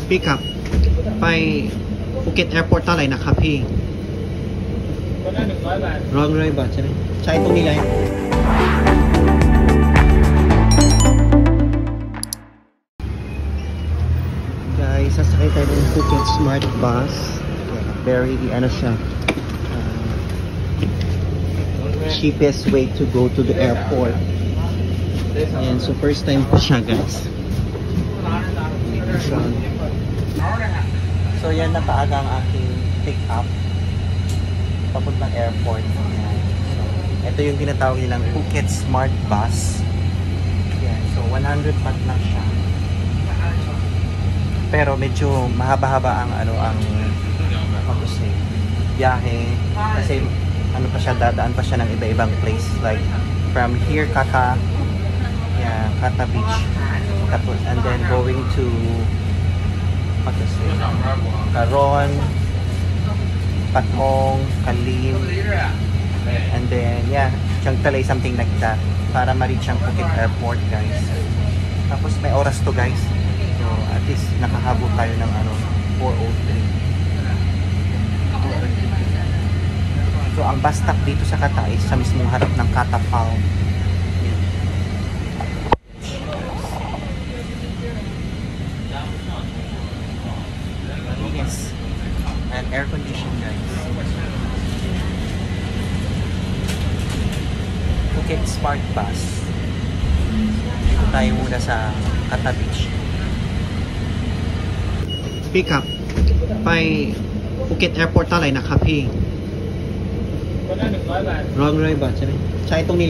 พี่ครับไปภูเก็ตแอร์พอร์ตเท่าไหร่นะครับพี่คนละ100 บาท100 บาทใช่ไหมใช้ตรงนี้เลยguys, sasakay tayo ng Phuket Smart Bus. Very ano siya, cheapest way to go to the airport. And so first time ko siya guys. So yan, napaaga ang aking pick up papuntang airport. So ito yung tinatawag nilang Phuket Smart Bus. Yan, so 100 baht lang siya. Pero medyo mahaba-haba ang biyahe kasi dadaan pa siya ng iba-ibang place, like from here Kata Beach, and then going to Karon, Patong, Kalim, and then Chiang Talay, something like that, para ma-reach ang Phuket Airport guys. Tapos may oras to guys, so at least nakahabol tayo ng 4:03. So ang bus stop dito sa Kata is sa mismong harap ng Kata Palm. Yes. And air condition guys. Phuket Smart Bus. Dito tayo muna sa Kata Beach. Pick up ไปภูเก็ตแอร์พอร์ตเท่าไหร่นะครับพี่คนละ100 บาท100 บาทใช่ไหมใช้ตรงนี้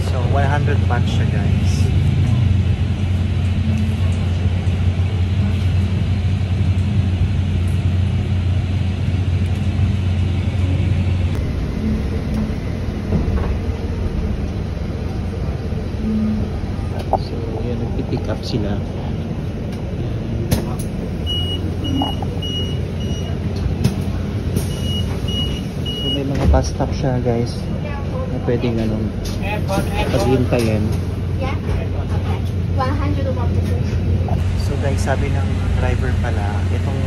so 100 baht siya guys. So yan, nagpipick up sila. So may mga bus stop siya guys na pwedeng paghintayin. So guys, sabi ng driver pala, itong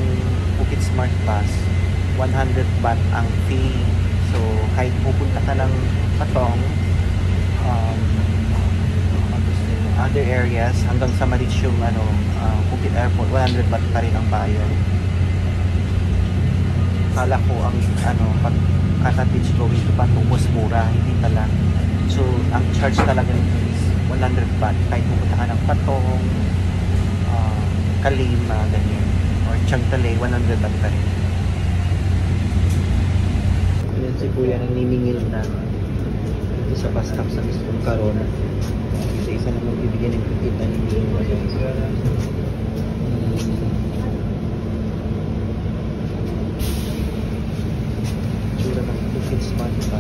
Phuket Smart Bus 100 baht ang fee. So kahit pupunta ka ng Patong, other areas, hanggang sa ma-reach yung Phuket Airport, 100 baht pa rin ang bayad. Kala ko ang pag Kata Beach going to Patong was mura, hindi pala. So ang charge talaga nito is 100 baht kahit pupunta ka ng Patong, Kalim, ganyan, or Chiang Talay, 100 baht pa rin. Yan si Kuya nang niningil na dito sa bus stop sa mismong Karon. Isa na magbibigyan ng kita ni tsura ng Phuket Smart Bus.